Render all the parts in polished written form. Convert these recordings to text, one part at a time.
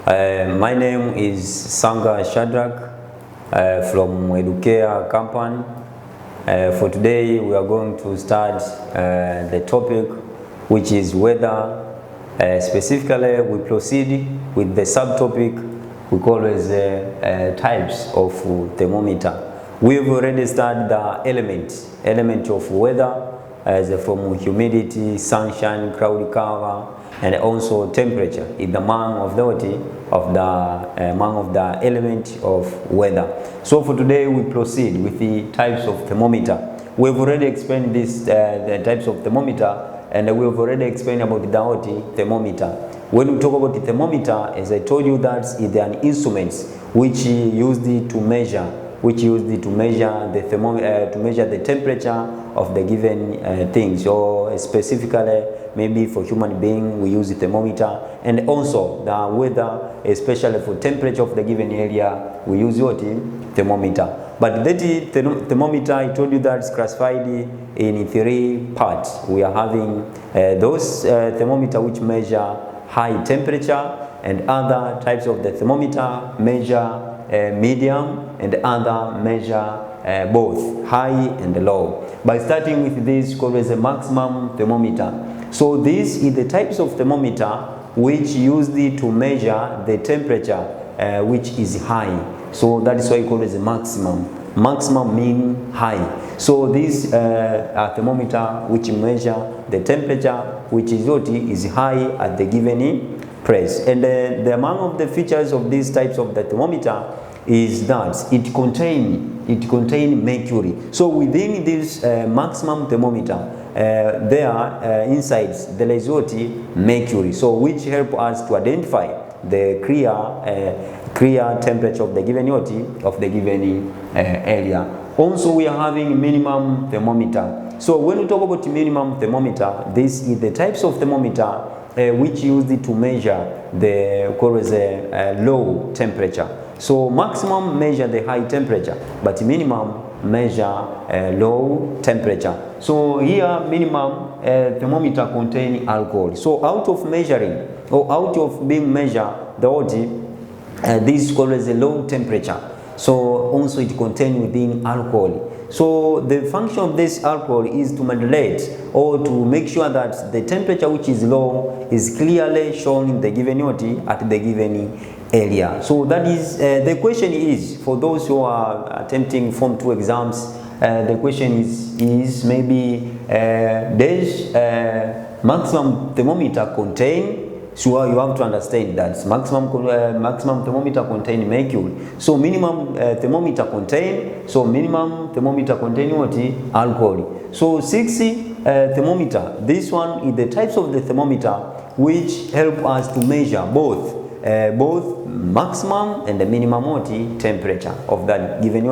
My name is Sanga Shadrach from Edukea Company. For today we are going to start the topic which is weather. Specifically we proceed with the subtopic we call as types of thermometer. We've already started the element of weather as from humidity, sunshine, cloud cover, and also temperature is the among of the element of weather. So for today we proceed with the types of thermometer. We've already explained this the types of thermometer, and we've already explained about the thermometer. When we talk about the thermometer, as I told you, that is an instrument which used to measure the temperature of the given thing. So specifically, maybe for human being, we use the thermometer, and also the weather, especially for temperature of the given area, we use what? Thermometer. But that thermometer, I told you that is classified in 3 parts. We are having those thermometer which measure high temperature, and other types of the thermometer measure medium, and other measure both high and low. By starting with this called as a maximum thermometer. So this is the types of thermometer which used to measure the temperature which is high. So that is why we call it a maximum. Maximum mean high. So this thermometer which measure the temperature which is high at the given place. And the among of the features of these types of the thermometer is that it contain mercury. So within this maximum thermometer, there inside there is mercury. So which help us to identify the clear temperature of the given area. Also we are having minimum thermometer. So when we talk about minimum thermometer, this is the types of thermometer which used to measure the low temperature. So maximum measure the high temperature, but minimum measure low temperature. So here minimum thermometer contain alcohol. So out of measuring or out of being measured this is called as a low temperature. So also it contains within alcohol. So the function of this alcohol is to modulate or to make sure that the temperature which is low is clearly shown in the given at the given area. So that is the question is for those who are attempting Form 2 exams. The question is maybe does maximum thermometer contain? So you have to understand that maximum thermometer contain mercury. So minimum thermometer contain. So minimum thermometer contain what? Alcohol. So 60 thermometer. This one is the types of the thermometer which help us to measure both maximum and the minimum temperature of that given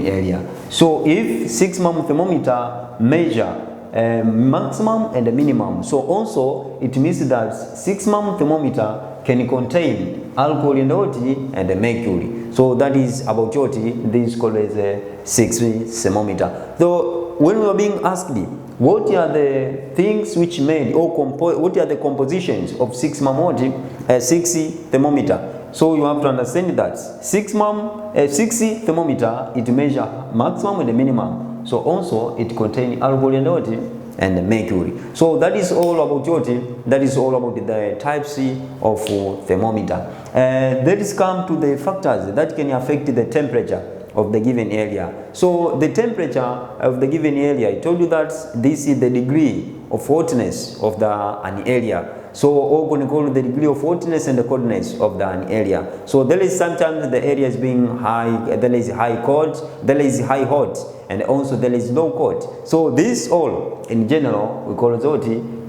area. So if 6 thermometer measure maximum and the minimum, so also it means that 6 thermometer can contain alcohol and the mercury. So that is about this is called as a 6 thermometer. So when we are being asked what are the things which made or what are the compositions of 60 thermometer, so you have to understand that 60 thermometer it measure maximum and the minimum. So also it contains alcohol and the mercury. So that is all about that is all about the types of thermometer. Let us come to the factors that can affect the temperature of the given area. So the temperature of the given area, I told you that this is the degree of hotness of an area. So or can call the degree of hotness and the coldness of an area. So there is sometimes the area is being high, there is high cold, there is high hot, and also there is low cold. So this all in general we call it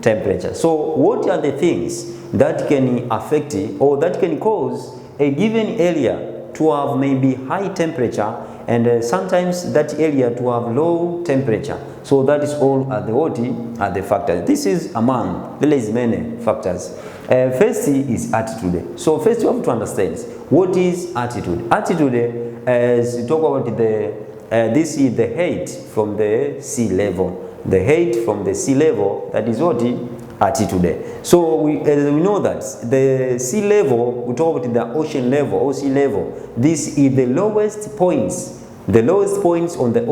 temperature. So what are the things that can affect or that can cause a given area to have maybe high temperature, and sometimes that area to have low temperature? So that is all are the factors. This is among there is many factors. First is altitude. So first you have to understand what is altitude. Altitude, as you talk about this is the height from the sea level. The height from the sea level, that is what altitude. So we know that the sea level, we talk about the ocean level or sea level. This is the lowest points. The lowest points on the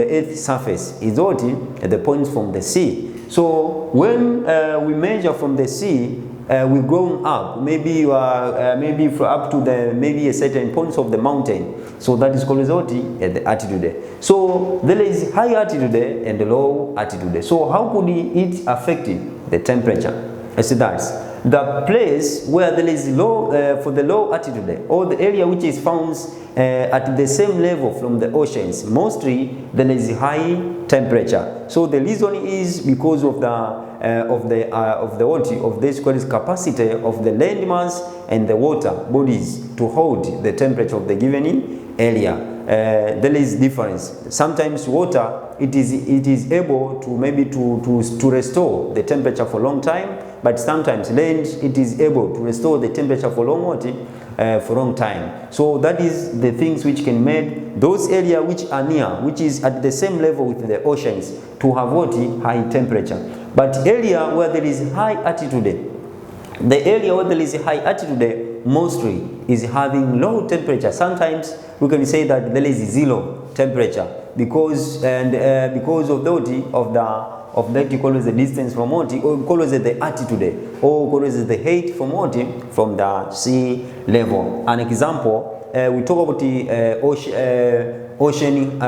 Earth's surface is what? The points from the sea. So when we measure from the sea, we're going up. Maybe you are maybe for up to the maybe a certain points of the mountain. So that is called what? The altitude. So there is high altitude and low altitude. So how could it affect the temperature? I see that the place where there is low for the low altitude, or the area which is found at the same level from the oceans, mostly there is high temperature. So the reason is because of this capacity of the land mass and the water bodies to hold the temperature of the given area. There is difference. Sometimes water it is able to maybe to restore the temperature for a long time, but sometimes land it is able to restore the temperature for long time. So that is the things which can make those areas which are near, which is at the same level with the oceans, to have what? High temperature. But area where there is high altitude, the area where there is high altitude mostly is having low temperature. Sometimes we can say that there is zero temperature because of that equals the distance from what, or equals the altitude, or equals the height from what, from the sea level. An example, we talk about the ocean,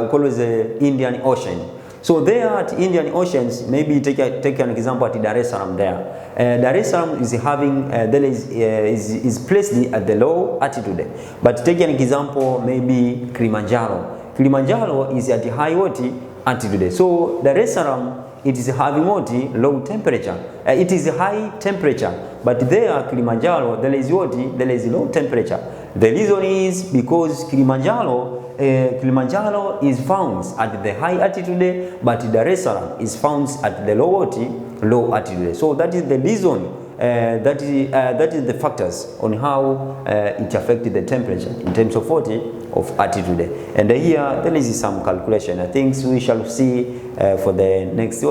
equals the Indian Ocean. So there at Indian Oceans, maybe take an example at Dar es Salaam there. Dar es Salaam is having, is placed at the low altitude. But take an example, maybe Kilimanjaro. Kilimanjaro is at high altitude. So Dar es Salaam, it is having what? Low temperature. It is high temperature. But there, Kilimanjaro, there is what? There is low temperature. The reason is because Kilimanjaro is found at the high altitude, but Dar es Salaam is found at the low altitude. So that is the reason. That is the factors on how it affected the temperature in terms of what? Of altitude. And here there is some calculation. I think we shall see for the next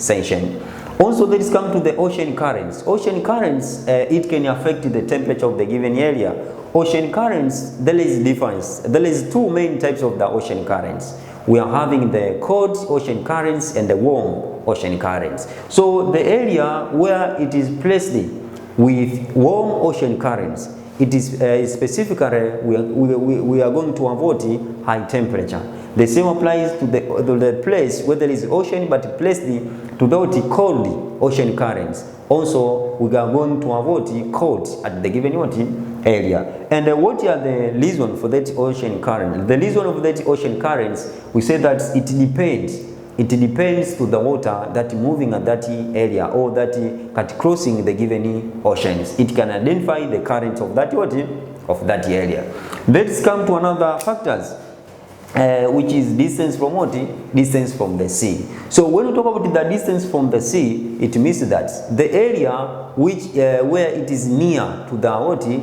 session. Also, there is come to the ocean currents. Ocean currents, it can affect the temperature of the given area. Ocean currents, there is difference. There is two main types of the ocean currents. We are having the cold ocean currents and the warm ocean currents. So the area where it is placed with warm ocean currents, it is specifically we are going to avoid high temperature. The same applies to the place where there is ocean but placed to the cold ocean currents. Also, we are going to avoid cold at the given area. And what are the reason for that ocean current? The reason of that ocean currents, we say that it depends. It depends to the water that moving at that area or that crossing the given oceans. It can identify the current of that area. Let's come to another factors, which is distance from what? Distance from the sea. So when we talk about the distance from the sea, it means that the area which where it is near to the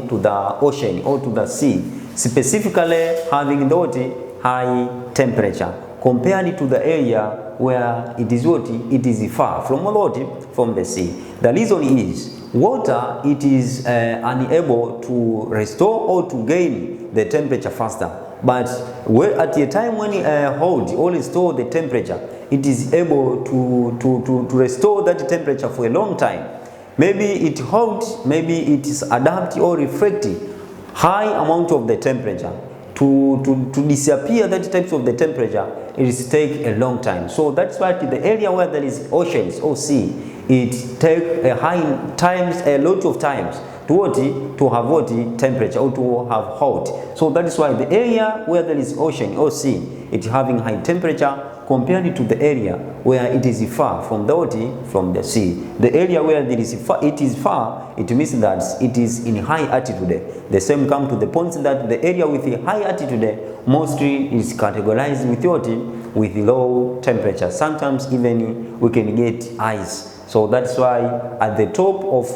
to the ocean or to the sea, specifically having the high temperature compared to the area where it is it is far from from the sea. The reason is water, it is unable to restore or to gain the temperature faster. But at the time when it hold or restore the temperature, it is able to restore that temperature for a long time. Maybe it holds, maybe it is adapt or reflect high amount of the temperature. To disappear that types of the temperature, it is take a long time. So that's why the area where there is oceans or sea, it take a lot of times to have temperature or to have hot. So that is why the area where there is ocean or sea, it having high temperature compared to the area where it is far from the sea. The area where there is far, it means that it is in high altitude. The same come to the point that the area with a high altitude mostly is categorized with low temperature. Sometimes even we can get ice. So that's why at the top of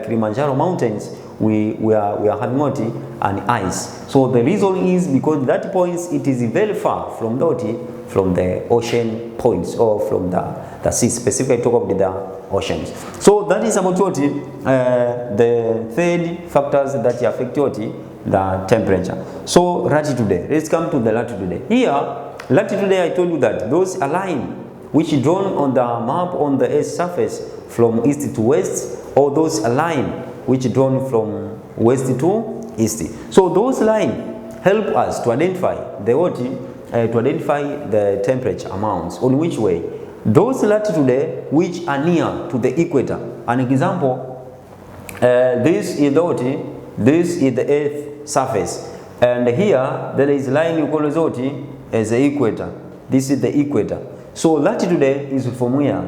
Kilimanjaro mountains, we are having what? An ice. So the reason is because that points, it is very far from the what? From the ocean points, or from the sea, specifically talk about the oceans. So that is about what? The third factors that affect what? The temperature. So latitude. Let's come to the latitude. Here, latitude, I told you that those a line which is drawn on the map on the Earth's surface from east to west, or those a line which is drawn from west to east. So those lines help us to identify the what? To identify the temperature amounts. On which way? Those latitude which are near to the equator. An example, this is the what? This is the Earth surface, and here there is line you call what? As the equator. This is the equator. So latitude is from where?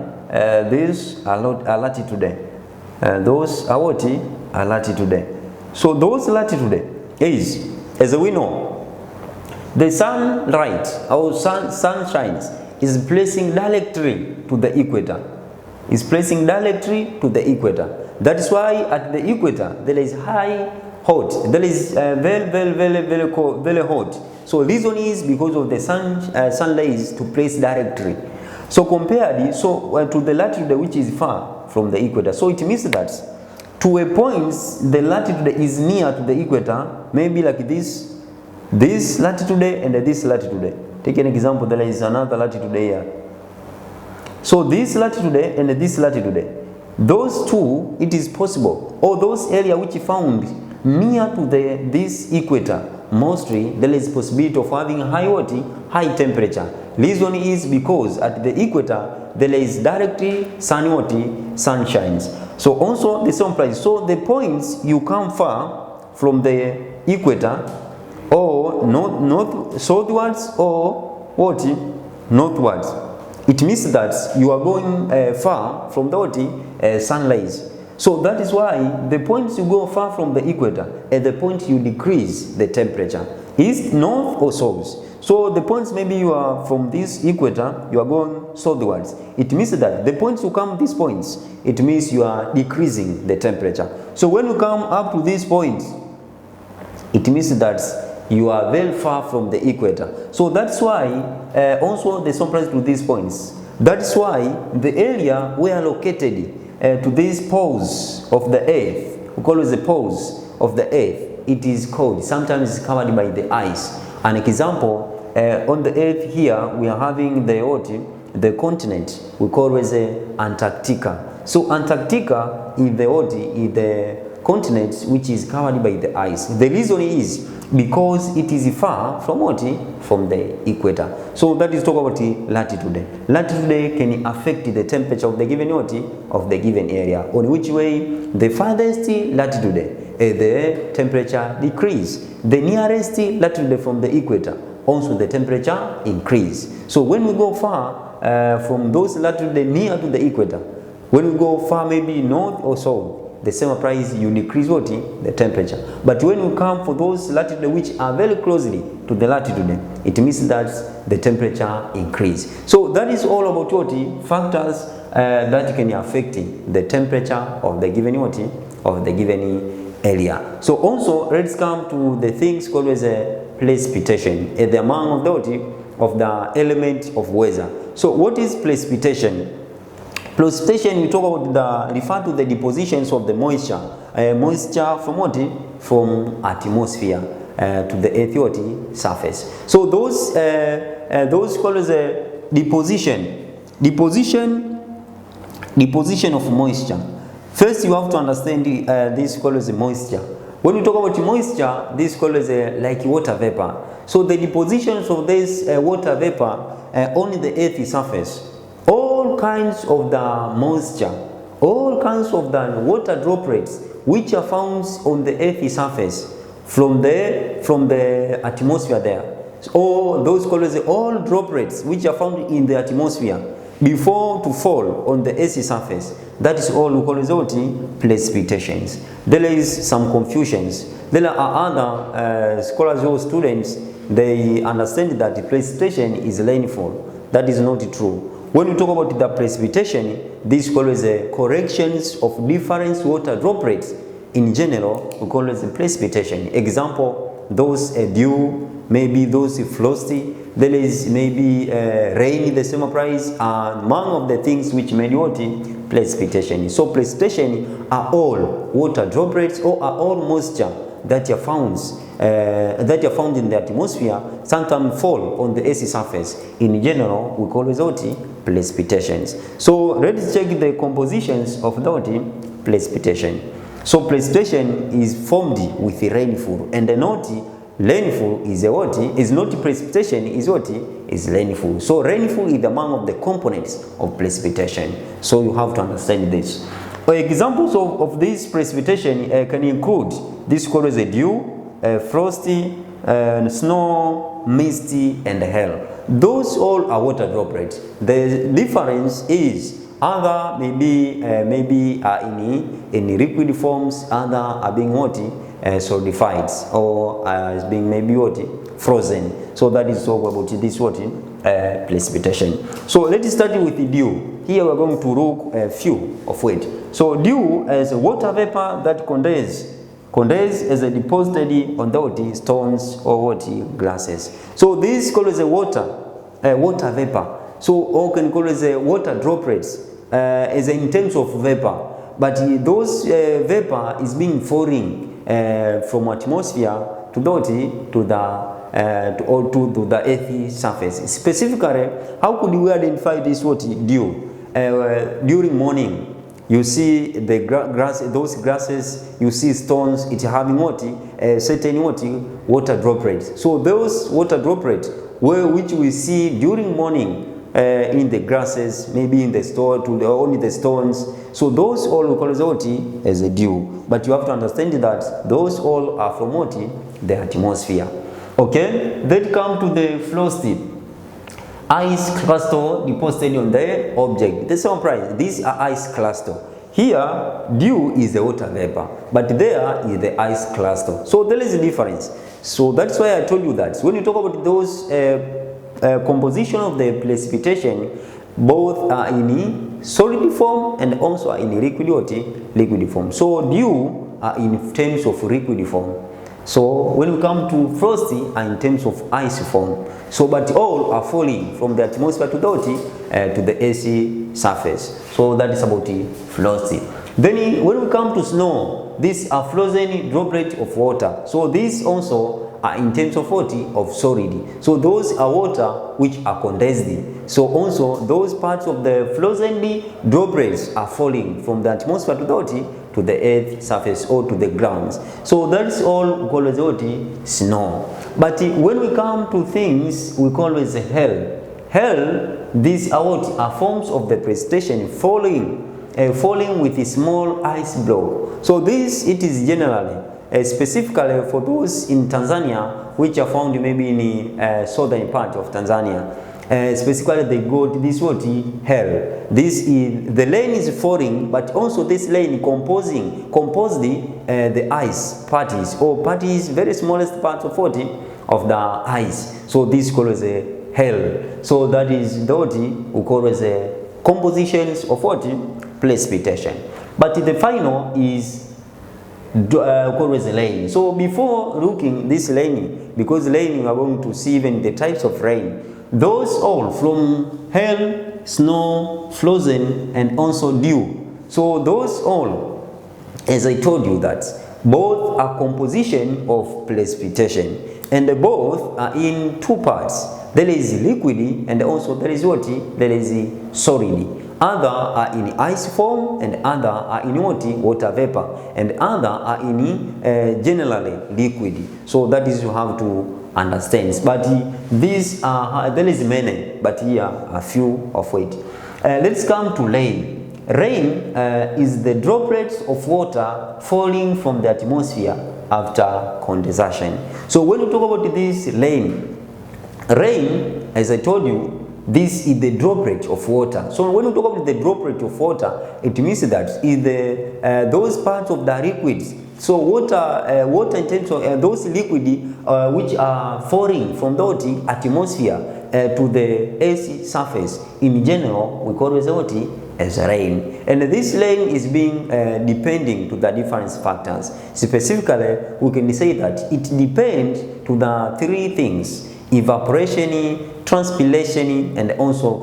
This are latitude. Those are what? Are latitude. So those latitude is, as we know, the sunlight or sunshine is placing directly to the equator. Is placing directly to the equator. That is why at the equator there is high hot. There is very cold, very hot. So reason is because of the sun rays to place directly. So compared to the latitude which is far from the equator. So it means that to a point the latitude is near to the equator, maybe like this latitude and this latitude. Take an example, there is another latitude here. So this latitude and this latitude, those two, it is possible, or those area which found near to this equator, mostly there is possibility of having high temperature. Reason is because at the equator there is directly sun shines. So also the same price. So the points you come far from the equator, or north southwards, or what? Northwards. It means that you are going far from the sun rays. So that is why the points you go far from the equator, at the point you decrease the temperature. East, north, or south. So the points, maybe you are from this equator, you are going southwards. It means that the points you come these points, it means you are decreasing the temperature. So when you come up to these points, it means that you are very far from the equator. So that's why also the surprise to these points. That's why the area we are located to these poles of the earth, we call it the poles of the earth, it is cold. Sometimes it's covered by the ice. An example, on the earth here we are having the continent we call it Antarctica. So Antarctica is the continent which is covered by the ice. The reason is because it is far from from the equator. So that is talk about latitude. Latitude can affect the temperature of the given of the given area. On which way? The farthest latitude, the temperature decrease. The nearest latitude from the equator, also the temperature increase. So when we go far from those latitude near to the equator, when we go far maybe north or south, the same applies, you decrease the temperature. But when you come for those latitude which are very closely to the latitude, it means that the temperature increase. So that is all about factors that can affect the temperature of the given of the given area. So also let's come to the things called as a precipitation, the amount of the element of weather. So what is precipitation? Precipitation, we talk about refer to the depositions of the moisture from what? From atmosphere to the earth surface. So those called as a deposition of moisture. First, you have to understand this called as moisture. When we talk about moisture, this called as like water vapor. So the depositions of this water vapor on the earth surface. All kinds of the moisture, all kinds of the water droplets which are found on the earth's surface from the atmosphere there. All those called as all droplets which are found in the atmosphere before to fall on the earth's surface. That is all we call as precipitations. There is some confusions. There are other scholars or students, they understand that the precipitation is rainfall. That is not true. When we talk about the precipitation, this is called as corrections of different water droplets in general, we call it precipitation. Example, those dew, maybe those frosty, there is maybe rain, the same price, and one of the things which made what? Precipitation. So precipitation are all water droplets or are all moisture that are found in the atmosphere, sometimes fall on the Earth's surface. In general, we call it precipitations. So let's check the compositions of the precipitation. So precipitation is formed with rainfall, and the rainfall is what? Is not precipitation, is what? Is rainfall. So rainfall is among of the components of precipitation. So you have to understand this. Examples of this precipitation can include this called as a dew, frosty, snow, misty, and hail. Those all are water droplets. The difference is other maybe are in liquid forms, other are being what? Solidified, or as being maybe what? Frozen. So that is all about this what? Precipitation. So let's start with the dew. Here we are going to look a few of it. So dew is a water vapor that condenses as a deposited on the stones or what? Glasses. So this is called as a water vapor. So or can call it as a water droplets as in terms of vapor. But those vapor is being falling from atmosphere to the Earth's surface. Specifically, how could we identify this what? Dew? During morning, you see the grass, those grasses, you see stones, it's having what? Certain what? Water droplets. So those water droplets, which we see during morning in the grasses, maybe in the store, only the stones. So those all we call as a dew. But you have to understand that those all are from what? The atmosphere. Okay, then come to the frosty. Ice cluster deposited on the object. The same price. These are ice cluster. Here, dew is the water vapor, but there is the ice cluster. So there is a difference. So that's why I told you that when you talk about those composition of the precipitation, both are in solid form and also are in liquid form. So dew are in terms of liquid form. So when we come to frosty are in terms of ice form. So but all are falling from the atmosphere to the Earth's surface. So that is about the frosty. Then when we come to snow, these are frozen droplets of water. So these also are in terms of what? Of solid. So those are water which are condensed. So also those parts of the frozen droplets are falling from the atmosphere to the Earth's surface or to the grounds. So that's all called as what? Snow. But when we come to things we call as hail. Hail, these are what? Are forms of the precipitation falling with a small ice block. So this it is generally specifically for those in Tanzania which are found maybe in the southern part of Tanzania. Specifically they got this what? Hail. This is the rain is falling, but also this rain compose the ice parties, very smallest part of what? Of the ice. So this is called as a hail. So that is the what we call as a compositions of what? Precipitation. But the final is called as rain. So before looking this rain, because rain we are going to see even the types of rain. Those all from hail, snow, frozen, and also dew. So those all, as I told you, that both are composition of precipitation, and both are in two parts. There is liquid, and also there is what? There is solid. Other are in ice form, and other are in what? Water vapor, and other are in generally liquid. So that is you have to understand. But these are there is many, but here are few of it. Let's come to rain. Rain is the droplets of water falling from the atmosphere after condensation. So when you talk about this rain, as I told you, this is the droplet of water. So when you talk about the droplet of water, it means that is the those parts of the liquids. So water in terms of those liquid which are falling from the atmosphere to the Earth's surface. In general, we call it what? as rain. And this rain is being depending to the different factors. Specifically, we can say that it depends to the three things: evaporation, transpiration, and also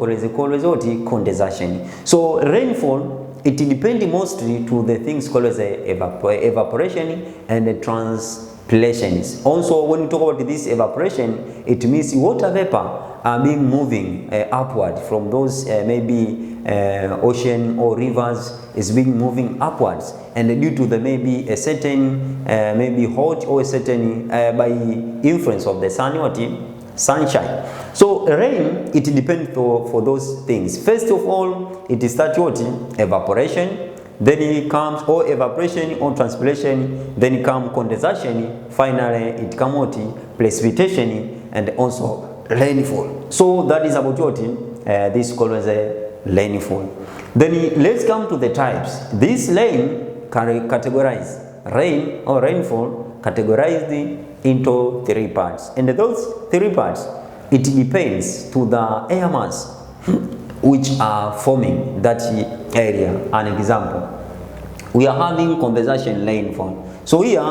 condensation. So rainfall, it depends mostly to the things called as evaporation and transpiration. Also, when we talk about this evaporation, it means water vapor are being moving upward from those maybe ocean or rivers is being moving upwards, and due to the maybe a certain maybe hot or a certain by influence of the sunshine. So rain, it depends for those things. First of all, it is start what? Evaporation. Then it comes or evaporation or transpiration. Then it comes condensation. Finally, it comes what? Precipitation, and also rainfall. So that is about what this called as a rainfall. Then let's come to the types. This rain categorized rain or rainfall categorized into three parts, and those three parts, it depends to the air mass which are forming that area. An example, we are having condensation rainfall. So here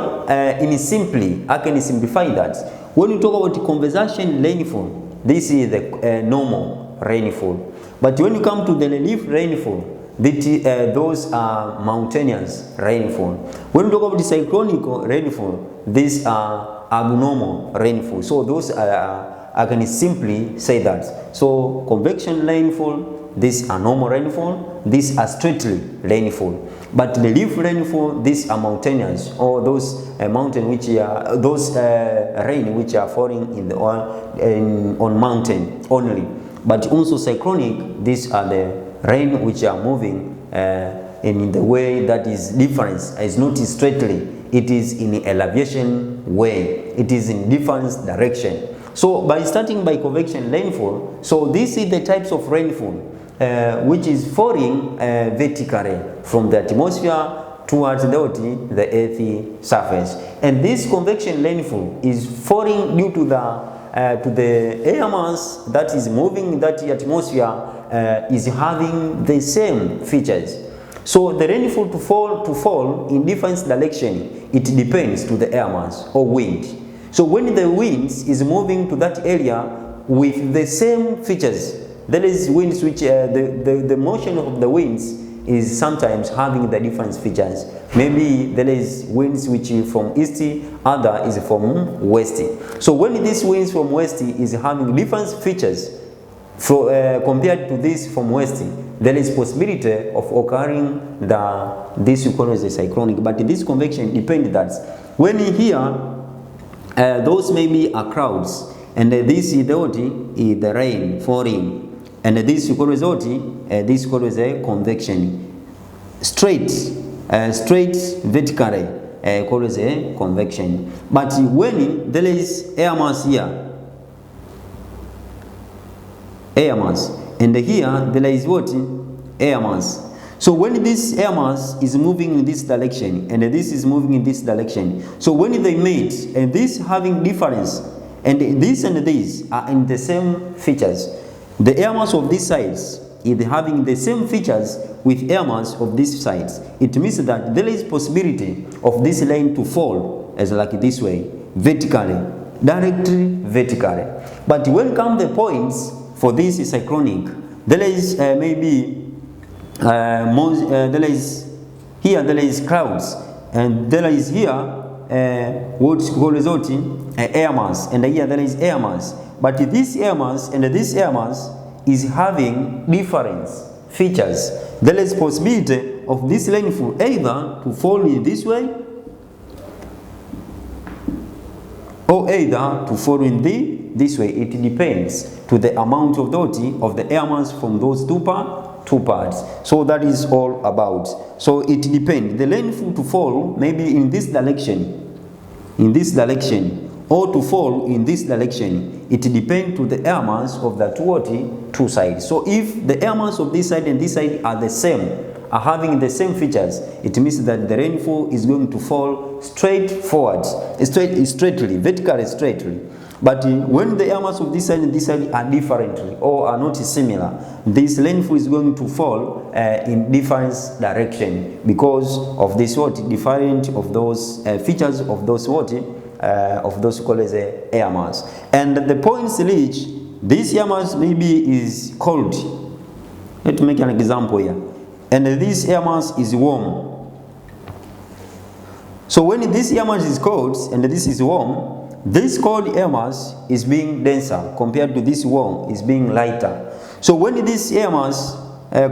in simply I can simplify that. When we talk about condensation rainfall, this is the normal rainfall. But when you come to the relief rainfall, those are mountainous rainfall. When we talk about the cyclonic rainfall, these are abnormal rainfall. So those are, I can simply say that. So convection rainfall, these are normal rainfall, these are straightly rainfall. But the relief rainfall, these are mountainous, or those mountain which are those rain which are falling in the on mountain only. But also cyclonic, these are the rain which are moving in the way that is different. It's not straightly, it is in elevation way, it is in different direction. So by starting by convection rainfall, so this is the types of rainfall which is falling vertically from the atmosphere towards the earth surface. And this convection rainfall is falling due to the air mass that is moving in that atmosphere is having the same features. So the rainfall to fall in different direction, it depends to the air mass or wind. So when the wind is moving to that area with the same features, there is winds which the motion of the winds is sometimes having the different features. Maybe there is winds which is from east, other is from west. So when this winds from west is having different features compared to this from west, there is possibility of occurring this we call as a cyclonic. But this convection depends that when here those maybe are clouds, and this is the rain falling, and this we call as this called as a convection. Straight vertically called as a convection. But when there is air mass here, air mass, and here there is what? Air mass. So when this air mass is moving in this direction and this is moving in this direction, so when they meet and this having difference, and this are in the same features, the air mass of these sides is having the same features with air mass of these sides. It means that there is possibility of this line to fall as like this way, vertically, directly vertically. But when come the points for this cyclonic, there is maybe there is clouds, and there is here what's called air mass, and here there is air mass. But this air mass and this air mass is having different features. There is possibility of this rainfall either to fall in this way or either to fall in this way. It depends to the amount of the air mass from those two parts. So that is all about. So it depends. The rainfall to fall maybe in this direction, or to fall in this direction. It depends to the air mass of the two sides. So if the air mass of this side and this side are the same, are having the same features, it means that the rainfall is going to fall straightly, vertically, straightly. But when the air mass of this side and this side are different or are not similar, this rainfall is going to fall in different direction because of this what different of those features of those what of those called as air mass. And the points reached, this air mass maybe is cold. Let's make an example here. And this air mass is warm. So when this air mass is cold and this is warm, this cold air mass is being denser compared to this warm is being lighter. So when this air mass,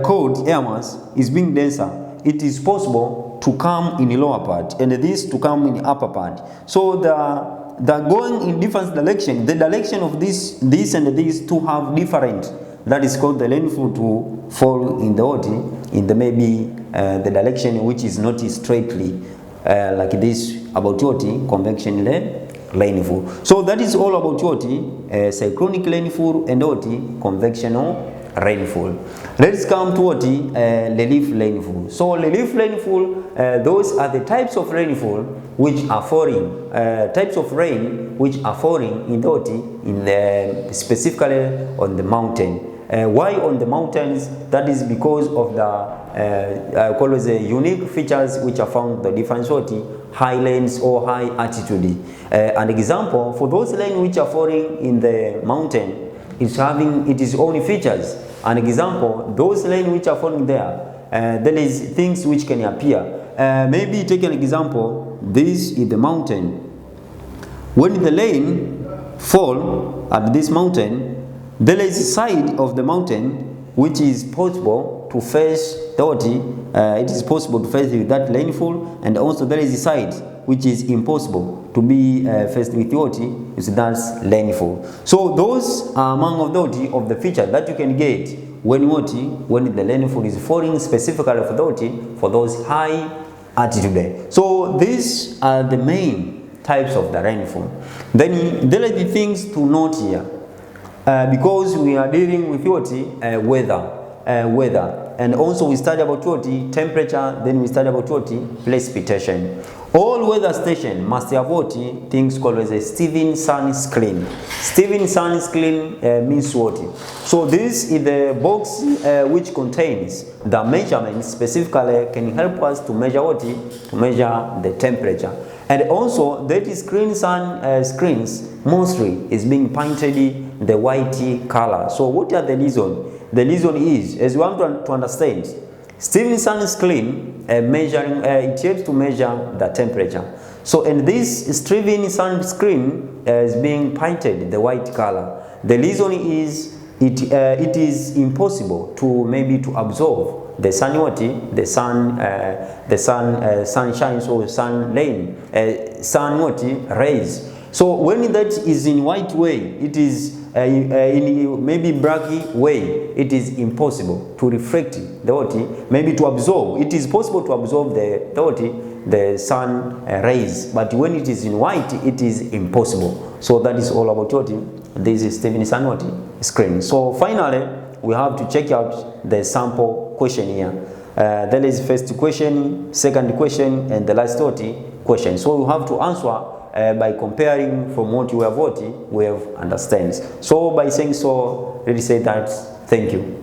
cold air mass is being denser, it is possible to come in the lower part and this to come in the upper part. So the going in different direction, the direction of this and this to have different. That is called the rainfall to fall in the what, in the maybe the direction which is not straightly like this about what convection rainfall. So that is all about what cyclonic rainfall and what convectional rainfall. Let's come to what relief rainfall. So relief rainfall, those are the types of rainfall which are falling, types of rain which are falling in the what, in the specifically on the mountain. Why on the mountains? That is because of the call it the unique features which are found the different what highlands or high altitude. An example for those rain which are falling in the mountain is having its own features. An example, those rain which are falling there, there is things which can appear. Maybe take an example. This is the mountain. When the rain fall at this mountain, there is a side of the mountain which is possible to face the water. It is possible to face with that rainfall, and also there is a side which is impossible to be faced with water. Is that rainfall. So those are among of the features that you can get when the rainfall is falling specifically for the water for those high altitude. So these are the main types of the rainfall. Then there are the things to note here. Because we are dealing with weather, and also we study about temperature, then we study about precipitation. All weather station must have things called as a Stevenson screen. Stevenson screen means what? So this is the box which contains the measurements specifically can help us to measure to measure the temperature. And also that screens mostly is being painted the white color. So what are the reason? The reason is, as we want to understand, Stevenson screen measuring it helps to measure the temperature. So and this Stevenson screen is being painted the white color. The reason is it is impossible to maybe to absorb the sunshine or sun rays. So when that is in white way, it is in maybe black way, it is impossible to reflect the water, maybe to absorb. It is possible to absorb the sun rays, but when it is in white, it is impossible. So that is all about this is Stevenson screen. So finally, we have to check out the sample question here. There is first question, second question, and the last question. So we have to answer by comparing from what we have understand. So by saying so, let's say that thank you.